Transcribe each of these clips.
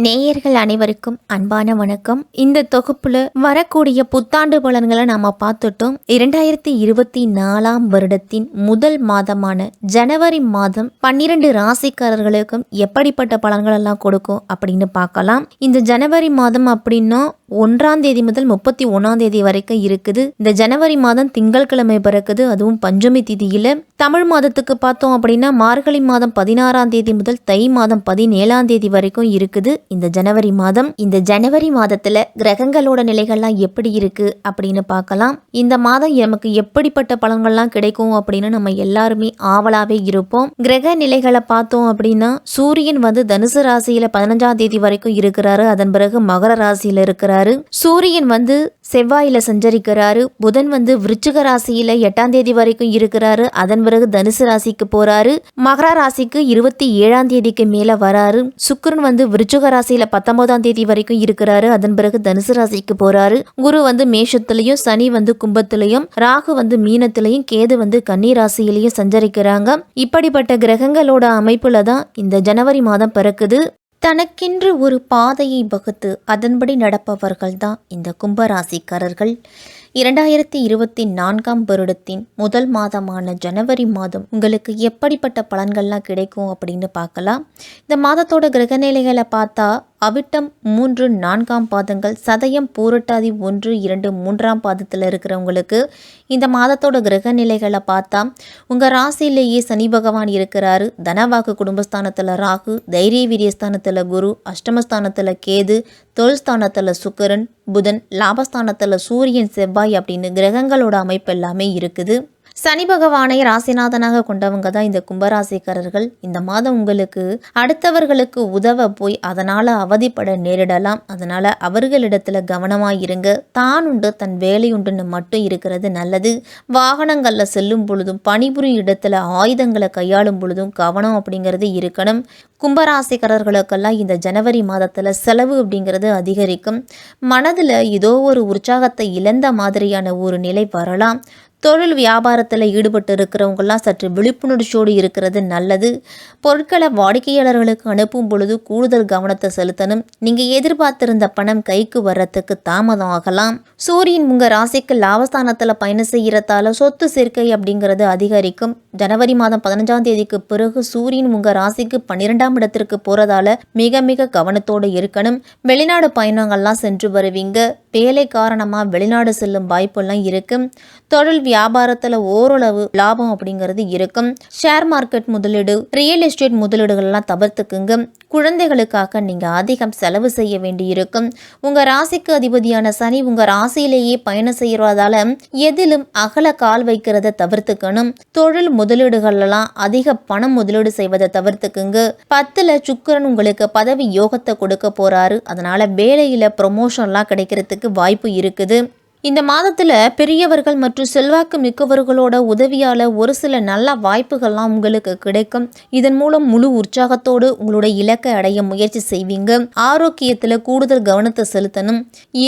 நேயர்கள் அனைவருக்கும் அன்பான வணக்கம். இந்த தொகுப்புல வரக்கூடிய புத்தாண்டு பலன்களை நாம பார்த்துட்டோம். 2024 வருடத்தின் முதல் மாதமான ஜனவரி மாதம் 12 ராசிக்காரர்களுக்கும் எப்படிப்பட்ட பலன்கள் எல்லாம் கொடுக்கும் அப்படின்னு பார்க்கலாம். இந்த ஜனவரி மாதம் அப்படின்னா 1ஆம் தேதி முதல் 31ஆம் தேதி வரைக்கும் இருக்குது. இந்த ஜனவரி மாதம் திங்கட்கிழமை பிறக்குது, அதுவும் பஞ்சமி திதியில. தமிழ் மாதத்துக்கு பார்த்தோம் அப்படின்னா மார்கழி மாதம் 16ஆம் தேதி முதல் தை மாதம் 17ஆம் தேதி வரைக்கும் இருக்குது இந்த ஜனவரி மாதம். இந்த ஜனவரி மாதத்துல கிரகங்களோட நிலைகள்லாம் எப்படி இருக்கு அப்படின்னு பார்க்கலாம். இந்த மாதம் நமக்கு எப்படிப்பட்ட பலன்கள்லாம் கிடைக்கும் அப்படின்னு நம்ம எல்லாருமே ஆவலாவே இருப்போம். கிரக நிலைகளை பார்த்தோம் அப்படின்னா சூரியன் தனுசு ராசியில 15ஆம் தேதி வரைக்கும் இருக்கிறாரு. அதன் பிறகு மகர ராசியில இருக்கிறாரு. சூரியன் செவ்வாயில சஞ்சரிக்கிறாரு. புதன் விருச்சிக ராசியில 8ஆம் தேதி வரைக்கும் இருக்கிறாரு. அதன் பிறகு தனுசு ராசிக்கு போறாரு. மகர ராசிக்கு 27ஆம் தேதிக்கு மேல வராரு. சுக்கிரன் விருச்சிக ராசியில 19ஆம் தேதி வரைக்கும் இருக்கிறாரு. அதன் பிறகு தனுசு ராசிக்கு போறாரு. குரு மேஷத்திலையும், சனி கும்பத்திலையும், ராகு மீனத்திலையும், கேது கன்னி ராசியிலையும் சஞ்சரிக்கிறாங்க. இப்படிப்பட்ட கிரகங்களோட அமைப்புல தான் இந்த ஜனவரி மாதம் பிறக்குது. தனக்கென்று ஒரு பாதையை வகுத்து அதன்படி நடப்பவர்கள் தான் இந்த கும்பராசிக்காரர்கள். 2024 வருடத்தின் முதல் மாதமான ஜனவரி மாதம் உங்களுக்கு எப்படிப்பட்ட பலன்கள்லாம் கிடைக்கும் அப்படின்னு பார்க்கலாம். இந்த மாதத்தோட கிரகநிலைகளை பார்த்தா அவிட்டம் 3, 4ஆம் பாதங்கள், சதயம், பூரட்டாதி 1, 2, 3ஆம் பாதத்தில் இருக்கிறவங்களுக்கு இந்த மாதத்தோட கிரக நிலைகளை பார்த்தா உங்கள் ராசியிலேயே சனி பகவான் இருக்கிறாரு. தனவாக்கு குடும்பஸ்தானத்தில் ராகு, தைரிய வீரியஸ்தானத்தில் குரு, அஷ்டமஸ்தானத்தில் கேது, தொழில்ஸ்தானத்தில் சுக்கிரன், புதன், லாபஸ்தானத்தில் சூரியன், செவ்வாய் அப்படின்னு கிரகங்களோட அமைப்பு எல்லாமே இருக்குது. சனி பகவானை ராசிநாதனாக கொண்டவங்க தான் இந்த கும்பராசிக்காரர்கள். இந்த மாதம் உங்களுக்கு அடுத்தவர்களுக்கு உதவ போய் அதனால அவதிப்பட நேரிடலாம். அதனால அவர்களிடத்துல கவனமாயிருங்க. தான் உண்டு தன் வேலை உண்டுன்னு மட்டும் இருக்கிறது நல்லது. வாகனங்கள்ல செல்லும் பொழுதும், பணிபுரியும் இடத்துல ஆயுதங்களை கையாளும் பொழுதும் கவனம் அப்படிங்கிறது இருக்கணும். கும்பராசிக்காரர்களுக்கெல்லாம் இந்த ஜனவரி மாதத்துல செலவு அப்படிங்கிறது அதிகரிக்கும். மனதுல ஏதோ ஒரு உற்சாகத்தை இழந்த மாதிரியான ஒரு நிலை வரலாம். தொழில் வியாபாரத்தில் ஈடுபட்டு இருக்கிறவங்கெல்லாம் சற்று விழிப்புணர்ச்சியோடு இருக்கிறது நல்லது. பொருட்களை வாடிக்கையாளர்களுக்கு அனுப்பும் பொழுது கூடுதல் கவனத்தை செலுத்தணும். நீங்கள் எதிர்பார்த்திருந்த பணம் கைக்கு வர்றதுக்கு தாமதம் ஆகலாம். சூரியன் உங்கள் ராசிக்கு லாபஸ்தானத்தில் பயணம் செய்கிறதால சொத்து சேர்க்கை அப்படிங்கிறது அதிகரிக்கும். ஜனவரி மாதம் 15ஆம் தேதிக்கு பிறகு சூரியன் உங்கள் ராசிக்கு 12ஆம் இடத்திற்கு போகிறதால மிக மிக கவனத்தோடு இருக்கணும். வெளிநாடு பயணங்கள்லாம் சென்று வருவீங்க. வேலை காரணமாக வெளிநாடு செல்லும் வாய்ப்பெல்லாம் இருக்கும். தொழில் வியாபாரத்தில் ஓரளவு லாபம் அப்படிங்கிறது இருக்கும். ஷேர் மார்க்கெட் முதலீடு, ரியல் எஸ்டேட் முதலீடுகள்லாம் தவிர்த்துக்குங்க. குழந்தைகளுக்காக நீங்கள் அதிகம் செலவு செய்ய வேண்டி இருக்கும். உங்கள் ராசிக்கு அதிபதியான சனி உங்கள் ராசியிலேயே பயணம் செய்கிறதால எதிலும் அகல கால் வைக்கிறத தவிர்த்துக்கணும். தொழில் முதலீடுகள்லாம் அதிக பணம் முதலீடு செய்வதை தவிர்த்துக்குங்க. 10ல் சுக்கிரன் உங்களுக்கு பதவி யோகத்தை கொடுக்க போறாரு. அதனால வேலையில ப்ரொமோஷன்லாம் கிடைக்கிறதுக்கு வாய்ப்பு இருக்குது. இந்த மாதத்துல பெரியவர்கள் மற்றும் செல்வாக்கு மிக்கவர்களோட உதவியால ஒரு சில நல்ல வாய்ப்புகள்லாம் உங்களுக்கு கிடைக்கும். இதன் மூலம் முழு உற்சாகத்தோடு உங்களோட இலக்கை அடைய முயற்சி செய்வீங்க. ஆரோக்கியத்துல கூடுதல் கவனத்தை செலுத்தணும்.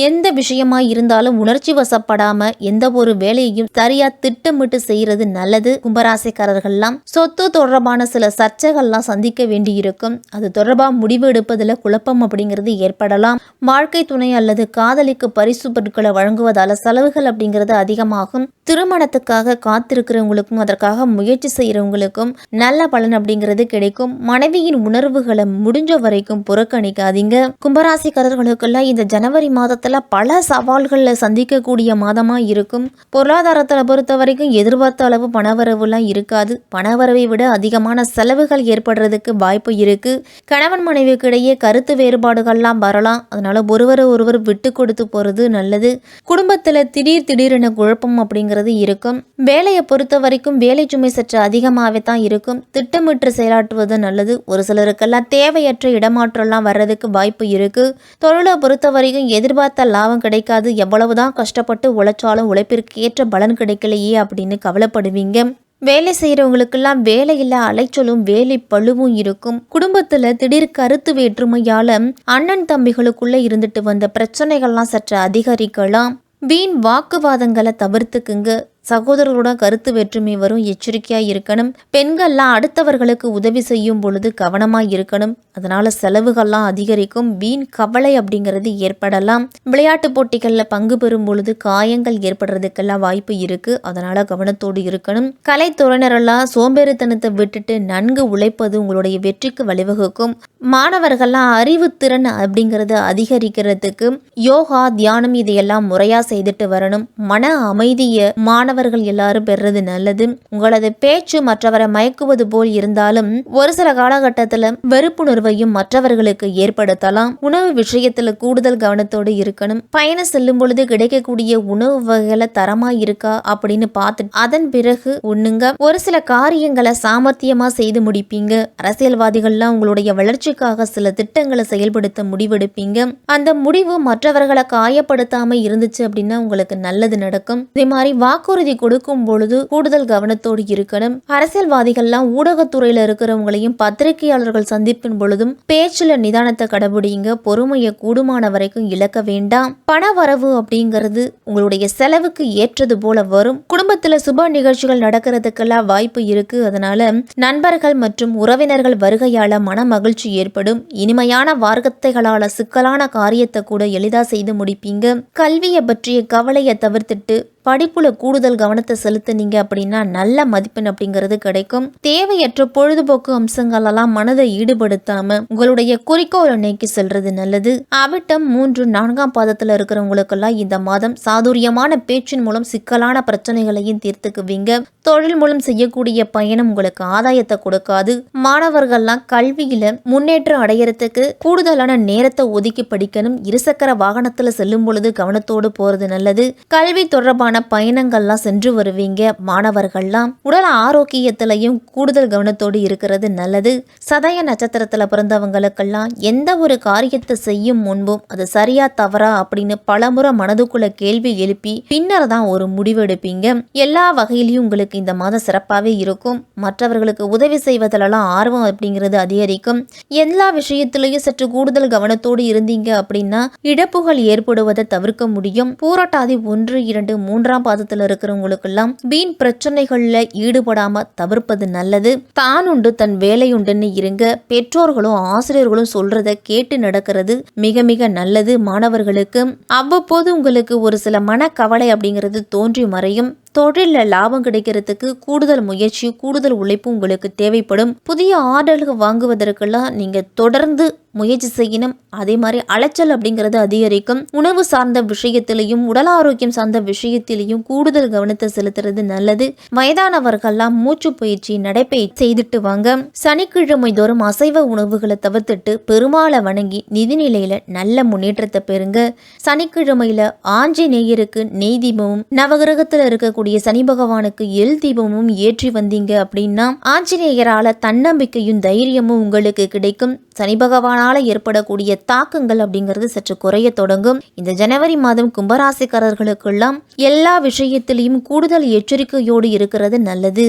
எந்த விஷயமா இருந்தாலும் உணர்ச்சி வசப்படாம எந்த ஒரு வேலையையும் சரியா திட்டமிட்டு செய்யறது நல்லது. கும்பராசிக்காரர்கள்லாம் சொத்து தொடர்பான சில சர்ச்சைகள்லாம் சந்திக்க வேண்டி இருக்கும். அது தொடர்பா முடிவு எடுப்பதுல குழப்பம் அப்படிங்கிறது ஏற்படலாம். வாழ்க்கை துணை அல்லது காதலிக்கு பரிசு பொருட்களை வழங்குவதால் செலவுகள் அப்படிங்கிறது அதிகமாகும். திருமணத்துக்காக காத்திருக்கிறவங்களுக்கும் அதற்காக முயற்சி செய்யறவங்களுக்கும் நல்ல பலன் அப்படிங்கிறது கிடைக்கும். மனைவியின் உணர்வுகளை முடிஞ்ச வரைக்கும் புறக்கணிக்காதீங்க. கும்பராசிக்காரர்களுக்கெல்லாம் இந்த ஜனவரி மாதத்துல பல சவால்களை சந்திக்கக்கூடிய மாதமா இருக்கும். பொருளாதாரத்தை பொறுத்த வரைக்கும் எதிர்பார்த்த அளவு பணவரவுலாம் இருக்காது. பணவரவை விட அதிகமான செலவுகள் ஏற்படுறதுக்கு வாய்ப்பு இருக்கு. கணவன் மனைவிக்கு இடையே கருத்து வேறுபாடுகள்லாம் வரலாம். அதனால ஒருவர் விட்டு கொடுத்து போறது நல்லது. குடும்பத்துல திடீரென குழப்பம் அப்படிங்கிறது இருக்கும். வேலையை பொறுத்த வரைக்கும் வேலை சுமை சற்று அதிகமாகவே தான் இருக்கும். திட்டமிட்டு செயலாற்றுவது நல்லது. ஒரு சிலருக்கெல்லாம் தேவையற்ற இடமாற்றம்லாம் வர்றதுக்கு வாய்ப்பு இருக்கு. தொழிலை பொறுத்த வரைக்கும் எதிர்பார்த்த லாபம் கிடைக்காது. எவ்வளவுதான் கஷ்டப்பட்டு உழைச்சாலும் உழைப்பிற்கு ஏற்ற பலன் கிடைக்கலையே அப்படின்னு கவலைப்படுவீங்க. வேலை செய்கிறவங்களுக்கெல்லாம் வேலையில அலைச்சலும் வேலை பழுவும் இருக்கும். குடும்பத்துல திடீர் கருத்து வேற்றுமையால அண்ணன் தம்பிகளுக்குள்ள இருந்துட்டு வந்த பிரச்சனைகள்லாம் சற்று அதிகரிக்கலாம். வீண் வாக்குவாதங்களை தவிர்த்துக்குங்க. சகோதரர்களோட கருத்து வேற்றுமை வரும், எச்சரிக்கையா இருக்கணும். பெண்கள்லாம் அடுத்தவர்களுக்கு உதவி செய்யும் பொழுது கவனமா இருக்கணும். அதனால செலவுகள்லாம் அதிகரிக்கும், வீண் கவலை அப்படிங்கிறது ஏற்படலாம். விளையாட்டு போட்டிகளில் பங்கு பெறும் பொழுது காயங்கள் ஏற்படுறதுக்கெல்லாம் வாய்ப்பு இருக்கு. அதனால கவனத்தோடு இருக்கணும். கலைத்துறையினரெல்லாம் சோம்பேறித்தனத்தை விட்டுட்டு நன்கு உழைப்பது உங்களுடைய வெற்றிக்கு வழிவகுக்கும். மாணவர்கள்லாம் அறிவுத்திறன் அப்படிங்கிறத அதிகரிக்கிறதுக்கு யோகா, தியானம் இதையெல்லாம் முறையா செய்துட்டு வரணும். மன அமைதியை மாணவர்கள் எல்லாரும் பெறுறது நல்லது. உங்களது பேச்சு மற்றவரை மயக்குவது போல் இருந்தாலும் ஒரு சில காலகட்டத்தில் வெறுப்புணர்வையும் மற்றவர்களுக்கு ஏற்படுத்தலாம். உணவு விஷயத்துல கூடுதல் கவனத்தோடு இருக்கணும். பயணம் செல்லும் பொழுது கிடைக்கக்கூடிய உணவு வகைகளை தரமா இருக்கா அப்படின்னு பார்த்து அதன் பிறகு உண்ணுங்க. ஒரு சில காரியங்களை சாமர்த்தியமா செய்து முடிப்பீங்க. அரசியல்வாதிகள்லாம் உங்களுடைய வளர்ச்சிக்காக சில திட்டங்களை செயல்படுத்த முடிவெடுப்பீங்க. அந்த முடிவு மற்றவர்களை காயப்படுத்தாம இருந்துச்சு அப்படின்னா உங்களுக்கு நல்லது நடக்கும். இதே மாதிரி வாக்குறுதி கொடுக்கும் பொழுது கூடுதல் கவனத்தோடு இருக்கணும். அரசியல்வாதிகள்லாம் ஊடகத்துறையில இருக்கிறவங்களையும் பத்திரிகையாளர்கள் சந்திப்பின் பொழுதும் பேச்சுல நிதானத்தை கடைபிடிங்க. பொறுமையை கூடுமான வரைக்கும் இழக்க வேண்டாம். பண வரவு அப்படிங்கிறது உங்களுடைய செலவுக்கு ஏற்றது போல வரும். குடும்பத்துல சுப நிகழ்ச்சிகள் நடக்கிறதுக்கெல்லாம் வாய்ப்பு இருக்கு. அதனால நண்பர்கள் மற்றும் உறவினர்கள் வருகையால மன மகிழ்ச்சி ஏற்படும். இனிமையான வார்த்தைகளால சிக்கலான காரியத்தை கூட எளிதா செய்து முடிப்பீங்க. கல்வியை பற்றிய கவலையை தவிர்த்துட்டு படிப்புல கூடுதல் கவனத்தை செலுத்தினீங்க அப்படின்னா நல்ல மதிப்பெண் அப்படிங்கிறது கிடைக்கும். தேவையற்ற பொழுதுபோக்கு அம்சங்களெல்லாம் மனதை ஈடுபடுத்தாம உங்களுடைய குறிக்கோளை நோக்கி செல்றது நல்லது. அவிட்டம் 3, 4ஆம் பாதத்துல இருக்கிறவங்களுக்கெல்லாம் இந்த மாதம் சாதுரியமான பேச்சின் மூலம் சிக்கலான பிரச்சனைகளையும் தீர்த்துக்குவீங்க. தொழில் மூலம் செய்யக்கூடிய பயணம் உங்களுக்கு ஆதாயத்தை கொடுக்காது. மாணவர்கள்லாம் கல்வியில முன்னேற்றம் அடையறதுக்கு கூடுதலான நேரத்தை ஒதுக்கி படிக்கணும். இருசக்கர வாகனத்துல செல்லும் பொழுது கவனத்தோடு போறது நல்லது. கல்வி தொடர்பான பயணங்கள்லாம் சென்று வருவீங்க. மாணவர்கள்லாம் உடல் ஆரோக்கியத்திலையும் கூடுதல் கவனத்தோடு இருக்கிறது நல்லது. சதய நட்சத்திரத்துல பிறந்தவங்களுக்கெல்லாம் எந்த ஒரு காரியத்தை செய்யும் முன்பும் அது சரியா தவறா அப்படின்னு பலமுறை மனதுக்குள்ள கேள்வி எழுப்பி பின்னர் தான் ஒரு முடிவெடுப்பீங்க. எல்லா வகையிலையும் உங்களுக்கு இந்த மாதம் சிறப்பாகவே இருக்கும். மற்றவர்களுக்கு உதவி செய்வதிலெல்லாம் ஆர்வம் அப்படிங்கிறது அதிகரிக்கும். எல்லா விஷயத்திலையும் சற்று கூடுதல் கவனத்தோடு இருந்தீங்க அப்படின்னா இழப்புகள் ஏற்படுவதை தவிர்க்க முடியும். பூரட்டாதி 1, 2, 3ஆம் பாதத்தில் இருக்கிறவங்களுக்கெல்லாம் வீண் பிரச்சனைகள்ல ஈடுபடாம தவிர்ப்பது நல்லது. தான் உண்டு தன் வேலையுண்டுன்னு இருங்க. பெற்றோர்களும் ஆசிரியர்களும் சொல்றத கேட்டு நடக்கிறது மிக மிக நல்லது. மாணவர்களுக்கு அவ்வப்போது உங்களுக்கு ஒரு சில மனக்கவலை அப்படிங்கிறது தோன்றி மறையும். தொழிலில் லாபம் கிடைக்கிறதுக்கு கூடுதல் முயற்சி, கூடுதல் உழைப்பு உங்களுக்கு தேவைப்படும். புதிய ஆர்டர்கள் வாங்குவதற்கெல்லாம் நீங்க தொடர்ந்து முயற்சி செய்யணும். அதே மாதிரி அலைச்சல் அப்படிங்கிறது அதிகரிக்கும். உணவு சார்ந்த விஷயத்திலையும் உடல் ஆரோக்கியம் சார்ந்த விஷயத்திலையும் கூடுதல் கவனத்தை செலுத்துறது நல்லது. வயதானவர்கள்லாம் மூச்சு பயிற்சி, நடைப்பயிற்சி செய்துட்டு வாங்க. சனிக்கிழமை தோறும் அசைவ உணவுகளை தவிர்த்துட்டு பெருமாளை வணங்கி நிதிநிலையில நல்ல முன்னேற்றத்தை பெறுங்க. சனிக்கிழமையில ஆஞ்சநேயருக்கு நெய் தீபமும் நவகிரகத்துல இருக்கக்கூடிய சனி பகவானுக்கு எல் தீபமும் ஏற்றி வந்தீங்க அப்படின்னா ஆஞ்சநேயரால தன்னம்பிக்கையும் தைரியமும் உங்களுக்கு கிடைக்கும். சனி பகவானால ஏற்படக்கூடிய தாக்கங்கள் அப்படிங்கிறது சற்று குறைய தொடங்கும். இந்த ஜனவரி மாதம் கும்பராசிக்காரர்களுக்கெல்லாம் எல்லா விஷயத்திலையும் கூடுதல் எச்சரிக்கையோடு இருக்கிறது நல்லது.